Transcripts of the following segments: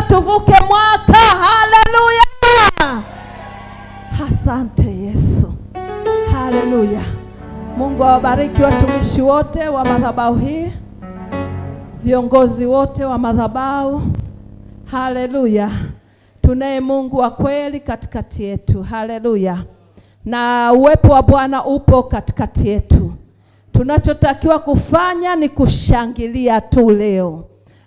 tuvuke mwaka. Haleluya. Asante Yesu. Haleluya. Mungu awabariki watumishi wote wa madhabahu hii, viongozi wote wa madhabahu. Haleluya. Tunaye Mungu wa kweli katikati yetu. Haleluya. Na uwepo wa Bwana upo katikati yetu. Tunachotakiwa kufanya ni kushangilia tu leo.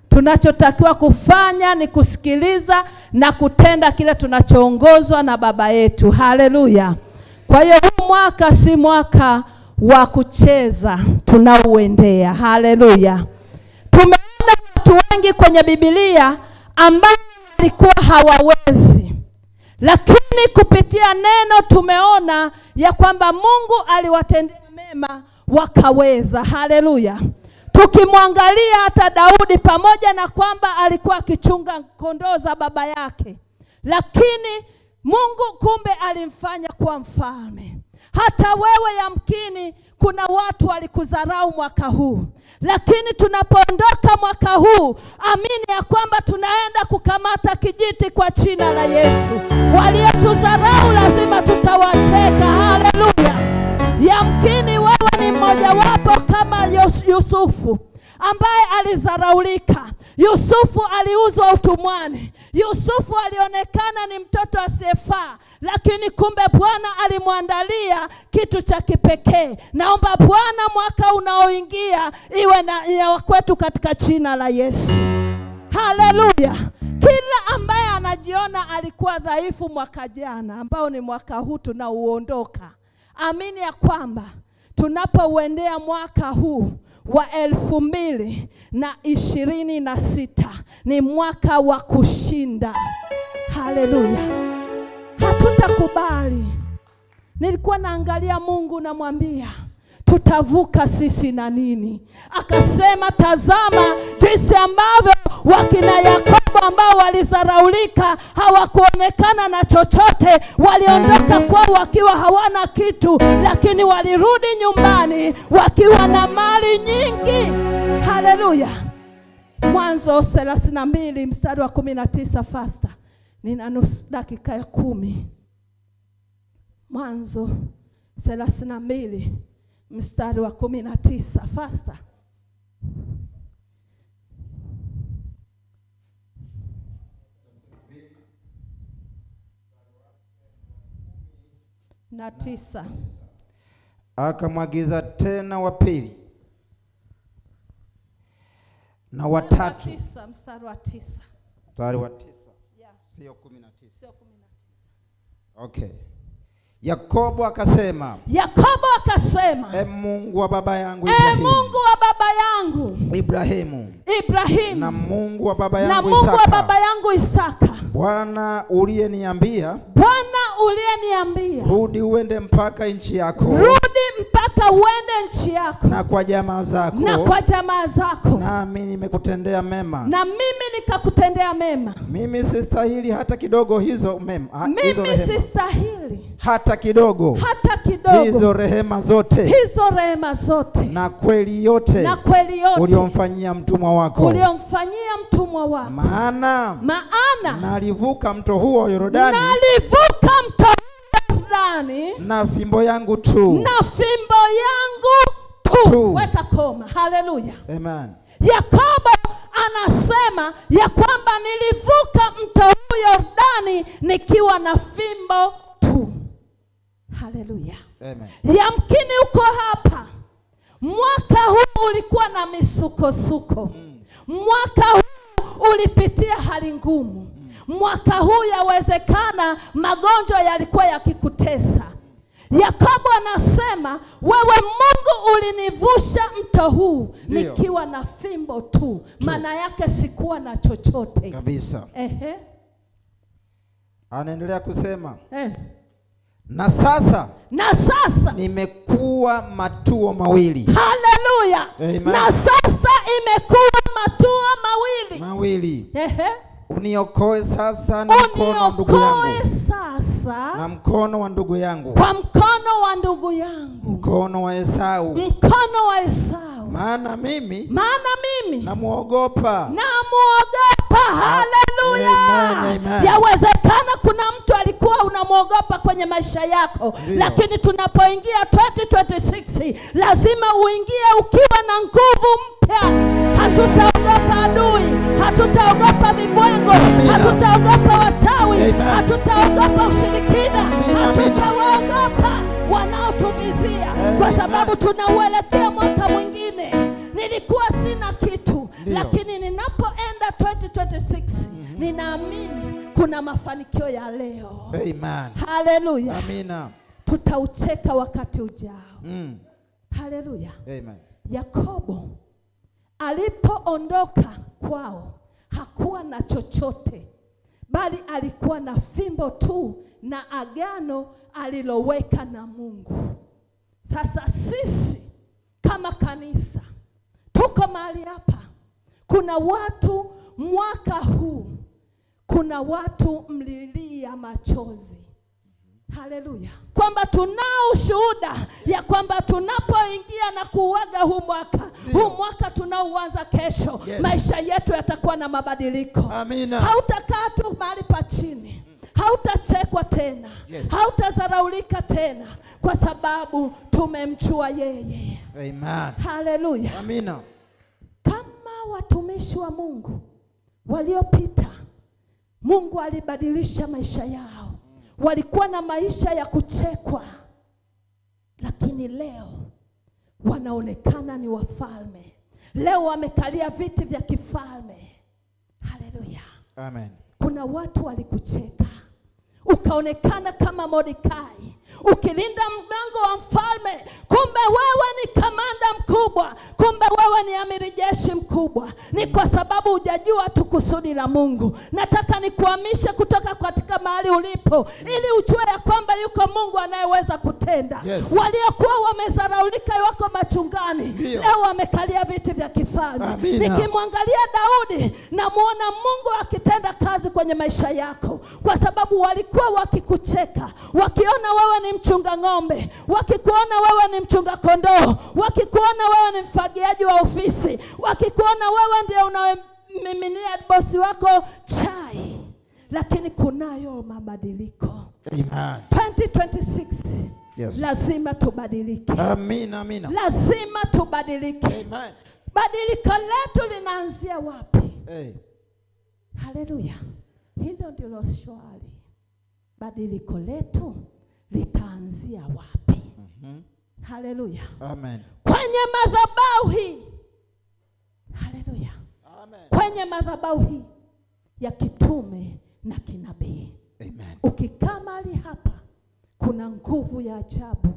Tunachotakiwa kufanya ni kusikiliza na kutenda kile tunachoongozwa na Baba yetu. Haleluya. Kwa hiyo huu mwaka si mwaka wa kucheza, tunauendea. Haleluya. Tumeona watu wengi kwenye Biblia ambao walikuwa hawawezi, lakini kupitia neno tumeona ya kwamba Mungu aliwatendea mema wakaweza. Haleluya. Tukimwangalia hata Daudi, pamoja na kwamba alikuwa akichunga kondoo za baba yake, lakini Mungu kumbe alimfanya kuwa mfalme. Hata wewe yamkini kuna watu walikudharau mwaka huu, lakini tunapoondoka mwaka huu, amini ya kwamba tunaenda kukamata kijiti kwa jina la Yesu. Waliotudharau lazima tutawacheka. Haleluya. Yamkini wewe ni mmoja wapo kama Yusufu ambaye alizaraulika. Yusufu aliuzwa utumwani. Yusufu alionekana ni mtoto asiyefaa, lakini kumbe Bwana alimwandalia kitu cha kipekee. Naomba Bwana mwaka unaoingia iwe na ya kwetu katika jina la Yesu. Haleluya. Kila ambaye anajiona alikuwa dhaifu mwaka jana, ambao ni mwaka huu tunauondoka, amini ya kwamba tunapouendea mwaka huu wa 2026 ni mwaka wa kushinda. Haleluya. Hatutakubali. Nilikuwa naangalia Mungu namwambia, tutavuka sisi na nini? Akasema, tazama jinsi ambavyo wakina Yakobo ambao walizaraulika, hawakuonekana na chochote, waliondoka kwao wakiwa hawana kitu, lakini walirudi nyumbani wakiwa na mali nyingi. Haleluya. Mwanzo 32 mstari wa 19 fasta. Nina nusu dakika ya 10. Mwanzo 32 mstari wa 19 fasta. Na 9. Akamwagiza tena wa pili na watatu. Mstari wa 9. Mstari wa 9. Yeah. Sio 19. Sio 19. Okay. Yakobo akasema, Mungu wa baba yangu Ibrahimu, Mungu wa baba yangu Ibrahimu, na Mungu wa baba yangu Isaka, Bwana uliyeniambia, rudi uende mpaka nchi yako, na kwa jamaa zako, nami nimekutendea mema, na mimi nikakutendea mema. Mimi sistahili hata kidogo hizo mema, mimi sistahili hata kidogo hizo rehema zote, na kweli yote uliomfanyia mtumwa wako, maana nalivuka mto huo Yordani, na fimbo yangu tu, Weka koma. Haleluya. Amen. Yakobo anasema ya kwamba nilivuka mto huu Yordani nikiwa na fimbo tu. Haleluya. Amen. Yamkini uko hapa, mwaka huu ulikuwa na misukosuko. Mwaka huu ulipitia hali ngumu. Mwaka huu yawezekana magonjwa yalikuwa yakikutesa. Yakobo anasema, wewe Mungu ulinivusha mto huu nikiwa na fimbo tu. Maana yake sikuwa na chochote kabisa. Anaendelea kusema, na sasa nimekuwa matuo mawili. Haleluya. Na sasa imekuwa matuo mawili. Uniokoe sasa na mkono wa ndugu yangu. Na mkono wa ndugu yangu. Kwa mkono wa ndugu yangu. Mkono wa Esau. Maana mimi namuogopa. Haleluya. Yawezekana kuna mtu alikuwa unamuogopa kwenye maisha yako. Lakini tunapoingia 2026 lazima uingie ukiwa na nguvu mpya. Hatutaogopa adui, hatutaogopa vibwengo, hatutaogopa wachawi, hatutaogopa ushirikina, hatutaogopa wanaotuvizia, kwa sababu tunauelekea mwaka mwingine. Nilikuwa sina kitu, lakini ninapoenda 2026 ninaamini kuna mafanikio ya leo. Amen. Haleluya. Amina. Tutaucheka wakati ujao. Haleluya. Amen. Yakobo alipoondoka kwao hakuwa na chochote, bali alikuwa na fimbo tu na agano aliloweka na Mungu. Sasa sisi kama kanisa tuko mahali hapa. Kuna watu mwaka huu, kuna watu mlilia machozi. Haleluya. Kwamba tunao ushuhuda ya kwamba tunapoingia na kuuaga huu mwaka tunaoanza kesho, maisha yetu yatakuwa na mabadiliko. Amina. Hautakaa tu mahali pa chini. Hautachekwa tena. Hautazaraulika tena, kwa sababu tumemjua yeye. Amen. Haleluya. Amina. Kama watumishi wa Mungu waliopita, Mungu alibadilisha maisha yao. Walikuwa na maisha ya kuchekwa, lakini leo wanaonekana ni wafalme. Leo wamekalia viti vya kifalme. Haleluya. Amen. Kuna watu walikucheka, ukaonekana kama Mordekai ukilinda mlango wa mfalme, kumbe wewe ni kamanda mkubwa, kumbe wewe ni amiri jeshi mkubwa. Ni kwa sababu hujajua tu kusudi la Mungu. Nataka nikuhamishe kutoka katika mahali ulipo, ili ujue ya kwamba yuko Mungu anayeweza kutenda. Waliokuwa wamezaraulika wako machungani, leo wamekalia viti vya kifalme. Nikimwangalia Daudi namuona Mungu akitenda kazi kwenye maisha yako, kwa sababu walikuwa wakikucheka, wakiona wewe ni mchunga ng'ombe, wakikuona wewe ni mchunga kondoo, wakikuona wewe ni mfagiaji wa ofisi, wakikuona wewe ndiye unamiminia bosi wako chai. Lakini kunayo mabadiliko. Amen. 2026 lazima tubadilike. Amina. Lazima tubadilike. Amen. Badiliko letu linaanzia wapi? Haleluya. Hilo ndilo swali. Badiliko letu litaanzia wapi? Haleluya. Amen. Kwenye madhabahu hii. Haleluya. Amen. Kwenye madhabahu hii ya kitume na kinabii. Amen. Ukikaa mahali hapa, kuna nguvu ya ajabu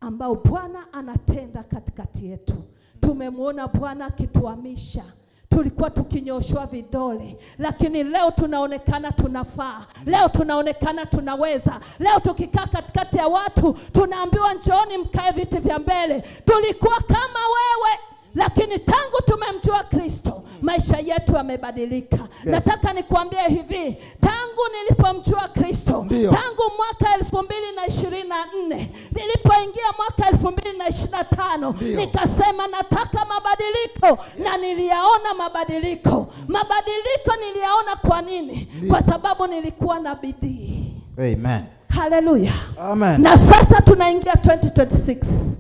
ambao Bwana anatenda katikati yetu. Tumemwona Bwana akituhamisha. Tulikuwa tukinyoshwa vidole, lakini leo tunaonekana tunafaa. Leo tunaonekana tunaweza. Leo tukikaa katikati ya watu tunaambiwa njooni mkae viti vya mbele. Tulikuwa kama wewe, lakini tangu tumemjua Kristo maisha yetu yamebadilika. Nataka nikuambie hivi, tangu nilipomjua Kristo, tangu mwaka 2024 nilipoingia mwaka 2025, nikasema nataka mabadiliko, na niliyaona mabadiliko. Mabadiliko niliyaona kwa nini? Kwa sababu nilikuwa na bidii. Amen. Haleluya. Amen. Na sasa tunaingia 2026.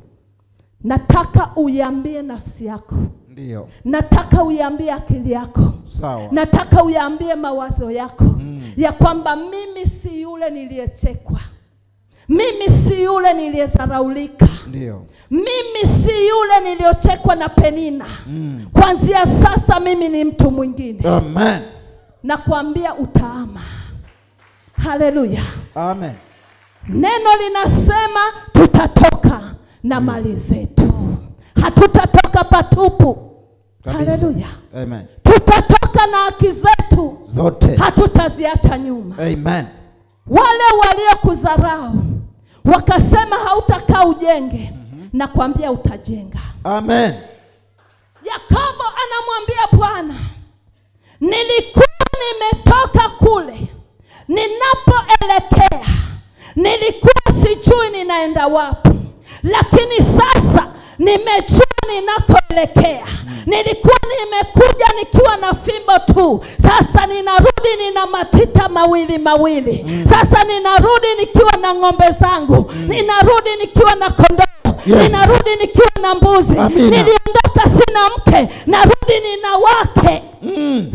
Nataka uiambie nafsi yako. Ndio. Nataka uiambie akili yako. Sawa. Mimi si yule niliyezaraulika. Ndio. Mimi si yule niliyochekwa na Penina. Kuanzia sasa mimi ni mtu mwingine. Amen. Nakwambia utaama. Haleluya. Amen. Neno linasema tutatoka na mali zetu. Hatutatoka patupu. Haleluya. Amen. Tutatoka na haki zetu zote. Hatutaziacha nyuma. Amen. Wale waliokudharau wakasema hautakaa ujenge, nakwambia utajenga. Amen. Yakobo anamwambia Bwana, nilikuwa nimetoka kule, ninapoelekea nilikuwa sijui ninaenda wapi, lakini sasa nimejua ninakoelekea. Nilikuwa nimekuja nikiwa na fimbo tu, sasa ninarudi nina matita mawili. Sasa ninarudi nikiwa na ng'ombe zangu, ninarudi nikiwa na kondoo, ninarudi nikiwa na mbuzi. Niliondoka sina mke, narudi nina wake.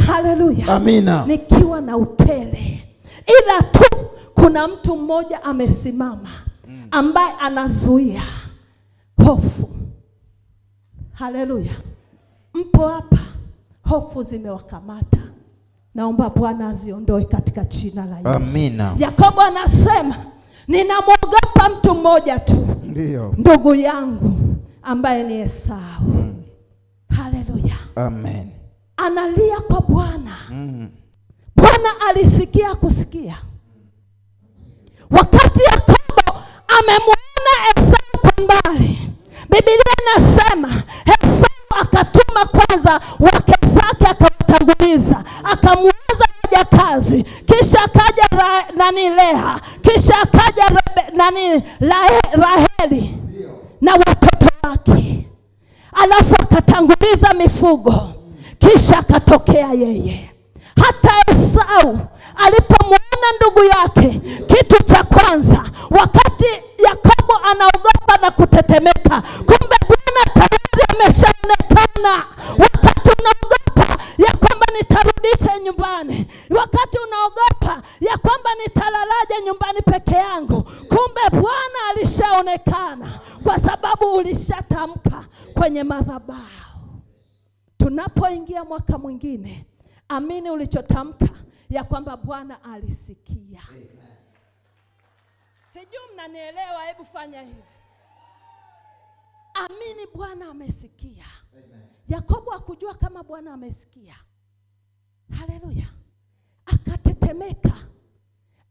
Haleluya. Amina. Nikiwa na utele. Ila tu kuna mtu mmoja amesimama ambaye anazuia hofu. Haleluya. Mpo hapa, hofu zimewakamata. Naomba Bwana aziondoe katika jina la Yesu. Amina. Yakobo anasema, ninamwogopa mtu mmoja tu. Ndio. Ndugu yangu ambaye ni Esau. Haleluya. Amen. Analia kwa Bwana. Bwana alisikia kusikia. Wakati Yakobo amemwona Esau kwa mbali, Biblia inasema Esau akatuma kwanza wake zake akawatanguliza, akamuanza kazi, kisha akaja Leha, kisha akaja Raheli na watoto wake, alafu akatanguliza mifugo, kisha akatokea yeye. Hata Esau alipomwona ndugu yake, kitu cha kwanza, wakati Yakobo anaogopa na kutetemeka, kumbe Bwana tayari ameshaonekana. Wakati unaogopa ya kwamba nitarudisha nyumbani, wakati unaogopa ya kwamba nitalalaje nyumbani peke yangu, kumbe Bwana alishaonekana, kwa sababu ulishatamka kwenye madhabahu. Tunapoingia mwaka mwingine, amini ulichotamka ya kwamba Bwana alisikia. Sijui mnanielewa, hebu fanya hivi. Amini Bwana amesikia. Yakobo hakujua kama Bwana amesikia. Haleluya. Akatetemeka,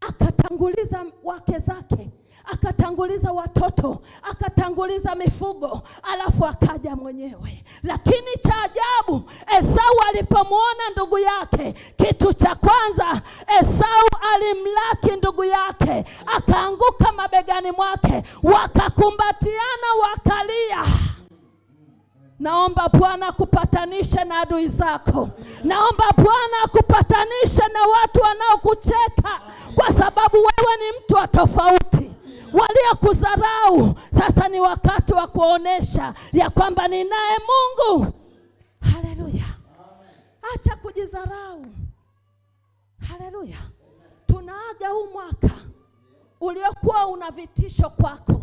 akatanguliza wake zake, akatanguliza watoto, akatanguliza mifugo, alafu akaja mwenyewe. Lakini cha ajabu, Esau alipomwona ndugu yake, kitu cha kwanza Esau alimlaki ndugu yake, akaanguka mabegani mwake, wakakumbatiana, wakalia. Naomba Bwana akupatanishe na adui zako. Naomba Bwana akupatanishe na watu wanaokucheka, kwa sababu wewe ni mtu wa tofauti. Waliokudharau, sasa ni wakati wa kuonesha ya kwamba ninaye Mungu. Haleluya. Acha kujidharau. Haleluya. Tunaaga huu mwaka uliokuwa una vitisho kwako.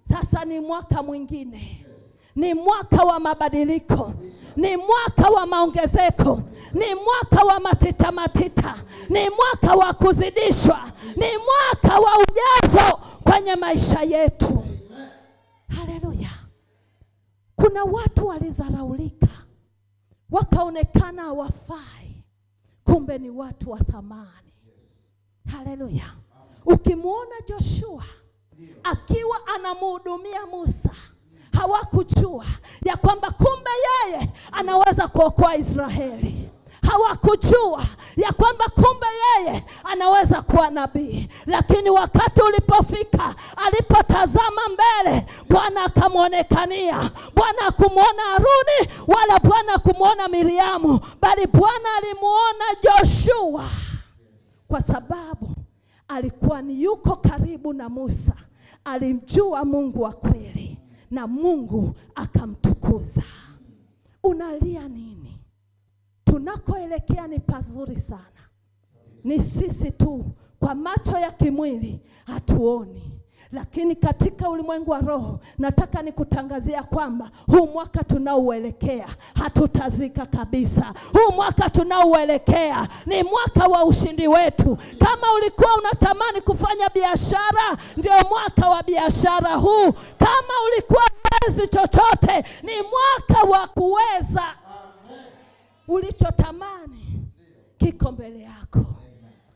Sasa ni mwaka mwingine. Ni mwaka wa mabadiliko, ni mwaka wa maongezeko, ni mwaka wa matita, ni mwaka wa kuzidishwa, ni mwaka wa ujazo kwenye maisha yetu. Haleluya. Kuna watu walizaraulika, wakaonekana hawafai, kumbe ni watu wa thamani. Haleluya. Ukimwona Joshua akiwa anamhudumia Musa, hawakujua ya kwamba kumbe yeye anaweza kuokoa Israeli. Hawakujua ya kwamba kumbe yeye anaweza kuwa nabii. Lakini wakati ulipofika, alipotazama mbele, Bwana akamwonekania. Bwana hakumwona Haruni wala Bwana hakumwona Miriamu, bali Bwana alimuona Joshua, kwa sababu alikuwa ni yuko karibu na Musa. Alimjua Mungu wa kweli na Mungu akamtukuza. Unalia nini? Tunakoelekea ni pazuri sana. Ni sisi tu kwa macho ya kimwili hatuoni, Lakini katika ulimwengu wa roho nataka nikutangazia kwamba huu mwaka tunaouelekea hatutazika kabisa. Huu mwaka tunaouelekea ni mwaka wa ushindi wetu. Kama ulikuwa unatamani kufanya biashara, ndio mwaka wa biashara huu. Kama ulikuwa huwezi chochote, ni mwaka wa kuweza. Ulichotamani kiko mbele yako.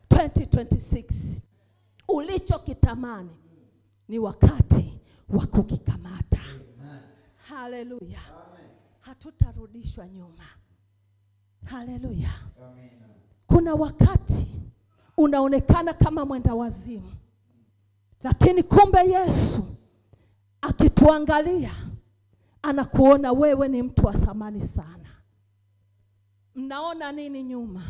2026 ulichokitamani ni wakati wa kukikamata. Haleluya. Hatutarudishwa nyuma. Haleluya. Kuna wakati unaonekana kama mwenda wazimu, lakini kumbe Yesu akituangalia anakuona wewe ni mtu wa thamani sana. Mnaona nini nyuma?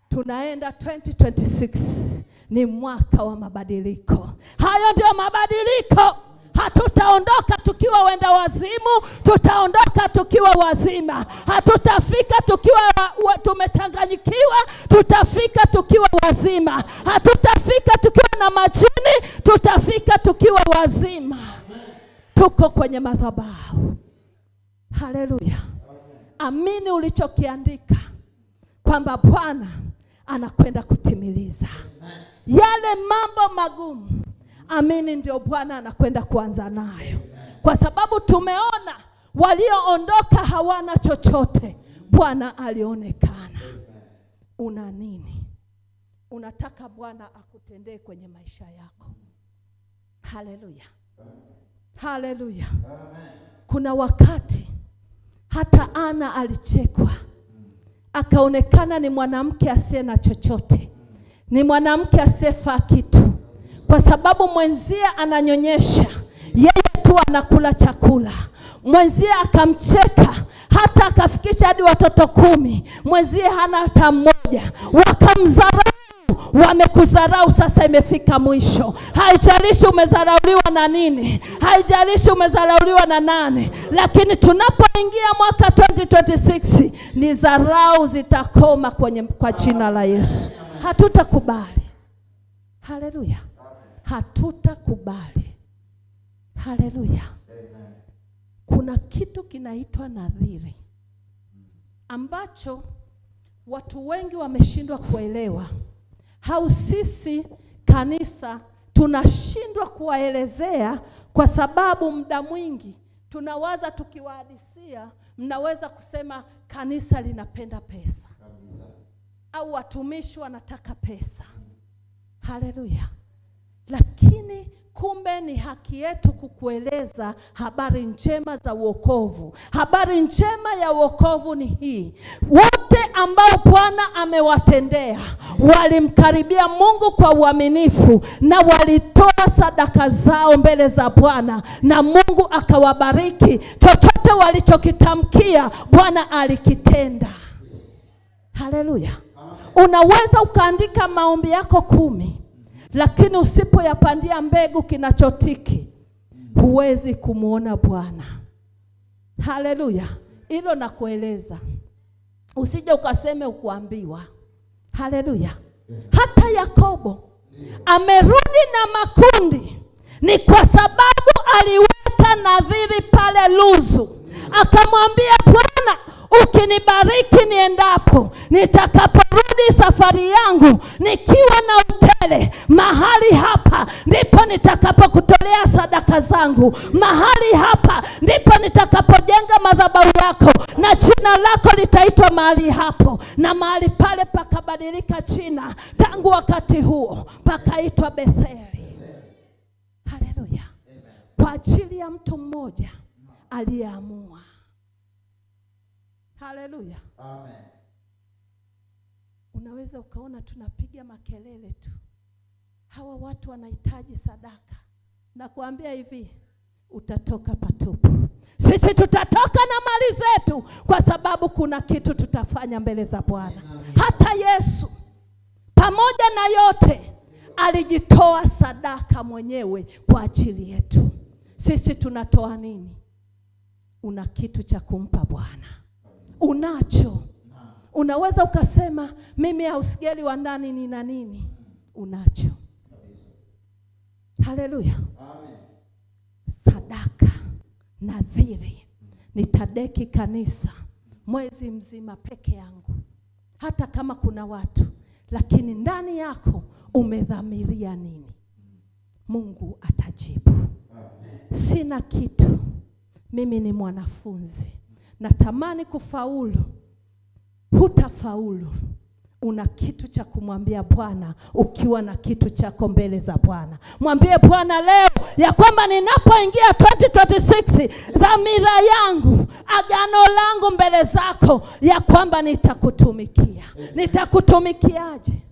Tunaenda 2026 ni mwaka wa mabadiliko. Hayo ndio mabadiliko. Hatutaondoka tukiwa wenda wazimu, tutaondoka tukiwa wazima. Hatutafika tukiwa tumechanganyikiwa, tutafika tukiwa wazima. Hatutafika tukiwa na majini, tutafika tukiwa wazima. Tuko kwenye madhabahu. Haleluya. Amini ulichokiandika kwamba Bwana anakwenda kutimiliza yale mambo magumu. Amini ndio Bwana anakwenda kuanza nayo, kwa sababu tumeona walioondoka hawana chochote. Bwana alionekana. Una nini unataka Bwana akutendee kwenye maisha yako? Haleluya. Haleluya. Kuna wakati hata Ana alichekwa, akaonekana ni mwanamke asiye na chochote, ni mwanamke asiyefaa kitu, kwa sababu mwenzie ananyonyesha, yeye tu anakula chakula. Mwenzie akamcheka, hata akafikisha hadi watoto 10. Mwenzie hana hata mmoja. Wakamdharau. Wamekudharau, sasa imefika mwisho. Haijalishi umedharauliwa na nini, haijalishi umedharauliwa na nani, lakini tunapoingia mwaka 2026 ni dharau zitakoma kwa jina la Yesu. Hatutakubali. Haleluya. Hatutakubali. Haleluya. Kuna kitu kinaitwa nadhiri ambacho watu wengi wameshindwa kuelewa. Hau sisi kanisa tunashindwa kuwaelezea, kwa sababu muda mwingi tunawaza tukiwahadisia, mnaweza kusema kanisa linapenda pesa au watumishi wanataka pesa. Haleluya. Lakini kumbe ni haki yetu kukueleza habari njema za wokovu. Habari njema ya wokovu ni hii: wote ambao Bwana amewatendea walimkaribia Mungu kwa uaminifu na walitoa sadaka zao mbele za Bwana, na Mungu akawabariki. Chochote walichokitamkia Bwana alikitenda. Haleluya. Unaweza ukaandika maombi yako 10, lakini usipoyapandia mbegu kinachotiki, huwezi kumuona Bwana. Haleluya. Hilo nakueleza, usije ukaseme ukuambiwa. Haleluya. Hata Yakobo amerudi na makundi, ni kwa sababu aliweka nadhiri pale Luzu. Akamwambia Bwana, ukinibariki niendapo, nitakaporudi safari yangu nikiwa na utele, mahali hapa ndipo nitakapokutolea sadaka zangu. Mahali hapa ndipo nitakapojenga madhabahu yako, na jina lako litaitwa mahali hapo. Na mahali pale pakabadilika jina, tangu wakati huo pakaitwa Betheli. Haleluya. Kwa ajili ya mtu mmoja aliyeamua. Haleluya. Amen. Unaweza ukaona tunapiga makelele tu, hawa watu wanahitaji sadaka. Na kuambia hivi, utatoka patupu. Sisi tutatoka na mali zetu, kwa sababu kuna kitu tutafanya mbele za Bwana. Hata Yesu pamoja na yote alijitoa sadaka mwenyewe kwa ajili yetu. Sisi tunatoa nini? Una kitu cha kumpa Bwana? Unacho. Unaweza ukasema mimi hausgeli wa ndani nina nini? Unacho. Haleluya. Amen. Sadaka, nadhiri, nitadeki kanisa mwezi mzima peke yangu. Hata kama kuna watu, lakini ndani yako umedhamiria nini? Mungu atajibu. Sina kitu, mimi ni mwanafunzi, natamani kufaulu. Hutafaulu. Una kitu cha kumwambia Bwana. Ukiwa na kitu chako mbele za Bwana, mwambie Bwana leo ya kwamba ninapoingia 2026 dhamira yangu, agano langu mbele zako ya kwamba nitakutumikia. Nitakutumikiaje?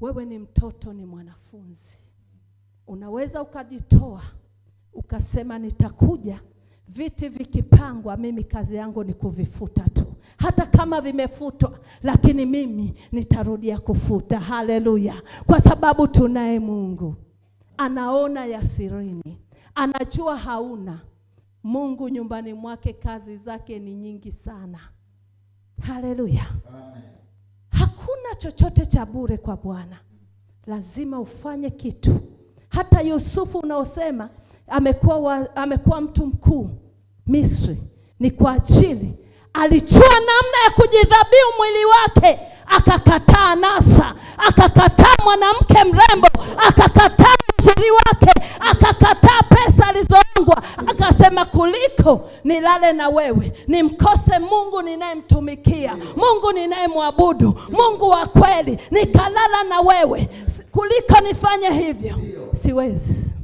Wewe ni mtoto, ni mwanafunzi. Unaweza ukajitoa ukasema nitakuja, viti vikipangwa, mimi kazi yangu ni kuvifuta tu. Hata kama vimefutwa, lakini mimi nitarudia kufuta. Haleluya. Kwa sababu tunaye Mungu. Anaona ya sirini. Anajua hauna. Mungu nyumbani mwake kazi zake ni nyingi sana. Haleluya. Amen. Hakuna chochote cha bure kwa Bwana. Lazima ufanye kitu. Hata Yusufu unaosema amekuwa mtu mkuu Misri, ni kwa ajili alijua namna ya kujidhabihu mwili wake. Akakataa nasa, akakataa mwanamke mrembo, akakataa uzuri wake, akakataa pesa alizoongwa. Akasema kuliko nilale na wewe, nimkose Mungu ninayemtumikia, Mungu ninayemwabudu, Mungu wa kweli, nikalala na wewe, kuliko nifanye hivyo. Siwezi.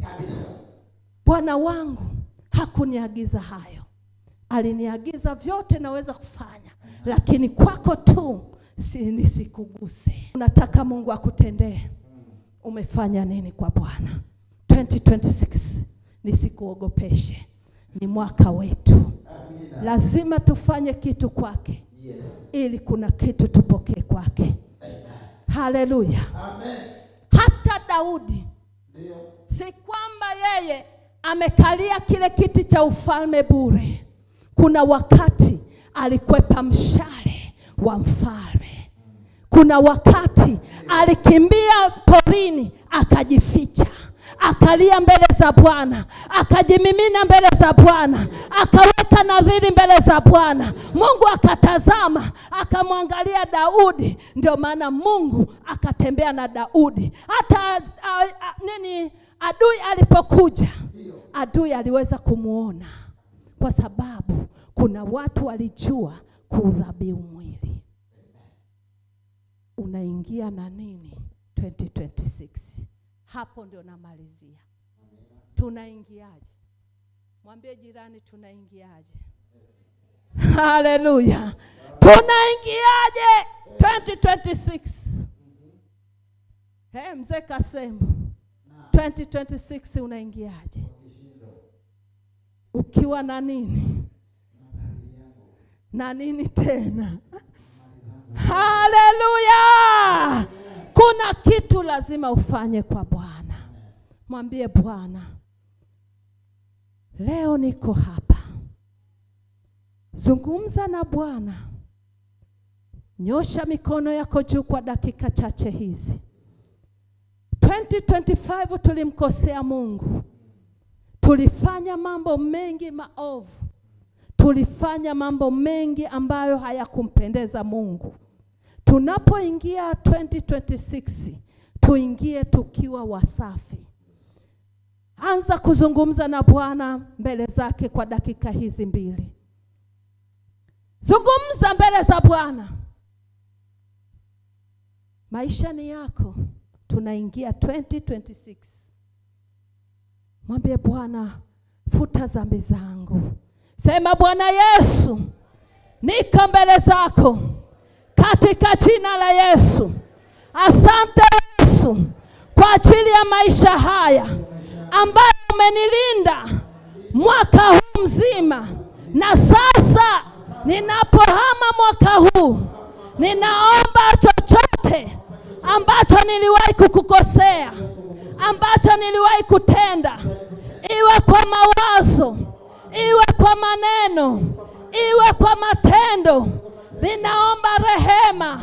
Bwana wangu hakuniagiza hayo. Aliniagiza vyote naweza kufanya, lakini kwako tu nisikuguse. Unataka Mungu akutendee. Umefanya nini kwa Bwana? 2026 nisikuogopeshe. Ni mwaka wetu. Lazima tufanye kitu kwake. Ili kuna kitu tupokee kwake. Haleluya. Amen. Hata Daudi, si kwamba yeye amekalia kile kiti cha ufalme bure. Kuna wakati alikwepa mshale wa mfalme. Kuna wakati alikimbia porini akajificha, akalia mbele za Bwana, akajimimina mbele za Bwana, akaweka nadhiri mbele za Bwana. Mungu akatazama, akamwangalia Daudi. Ndio maana Mungu akatembea na Daudi. Hata adui alipokuja, adui aliweza kumuona, kwa sababu kuna watu walijua kuudhabihu mwili. Unaingia na nini 2026? Hapo ndio namalizia. Tunaingiaje? Mwambie jirani tunaingiaje. Haleluya. Tunaingiaje 2026? Mzee Kasemu, 2026 unaingiaje? Ukiwa na nini? Na nini tena? Haleluya. Kuna kitu lazima ufanye kwa Bwana. Mwambie Bwana, leo niko hapa. Zungumza na Bwana. Nyosha mikono yako juu kwa dakika chache hizi. 2025 tulimkosea Mungu. Tulifanya mambo mengi maovu. Tulifanya mambo mengi ambayo hayakumpendeza Mungu. Tunapoingia 2026, tuingie tukiwa wasafi. Anza kuzungumza na Bwana mbele zake kwa dakika hizi 2. Zungumza mbele za Bwana. Maisha ni yako. Tunaingia 2026. Mwambie Bwana, futa dhambi zangu. Sema, Bwana Yesu, niko mbele zako katika jina la Yesu. Asante Yesu kwa ajili ya maisha haya ambayo umenilinda mwaka huu mzima. Na sasa ninapohama mwaka huu, ninaomba chochote ambacho niliwahi kukukosea, ambacho niliwahi kutenda, iwe kwa mawazo, iwe kwa maneno, iwe kwa matendo, ninaomba rehema,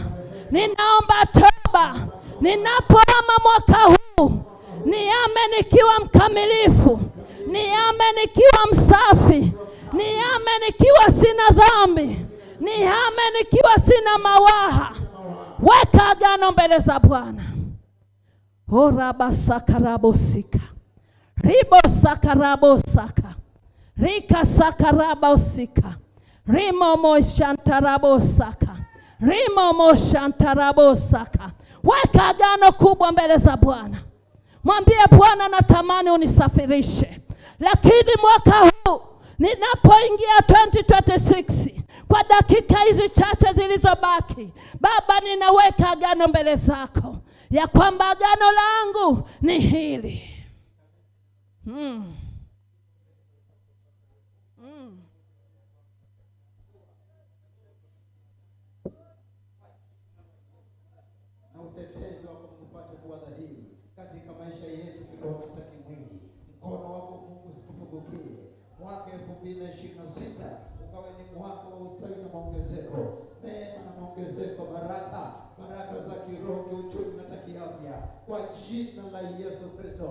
ninaomba toba, Ninapoama mwaka huu, niame nikiwa mkamilifu, niame nikiwa msafi, niame nikiwa sina dhambi, niame nikiwa sina mawaha. Weka agano mbele za Bwana. Orabasakarabosika, ribosakarabosaka, rikasakarabosika, rimomoshantarabosaka, rimomoshantarabosaka. Weka agano kubwa mbele za Bwana. Mwambie Bwana, natamani unisafirishe, lakini mwaka huu ninapoingia 2026, kwa dakika hizi chache zilizobaki, Baba, ninaweka agano mbele zako ya kwamba agano langu ni hili. Na utetezi wako upate kuwa dhahiri katika maisha yetu kiroho na kimwili. Mkono wako Mungu usitupungukie. Mwaka 2026 ukawe ni mwaka wa ustawi na maongezeko, neema na maongezeko, baraka za kiroho, kiuchumi na kiafya, kwa jina la Yesu Kristo.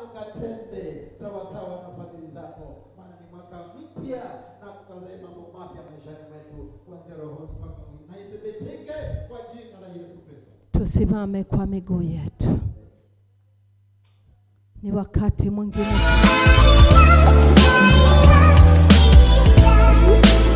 Ukatende sawa sawa na fadhili zako, maana ni mwaka mpya na kukazae mambo mapya maishani mwetu, kuanzia rohoni mpaka mwilini, na ithibitike kwa jina la Yesu Kristo. Tusimame kwa miguu yetu. Ni wakati mwingine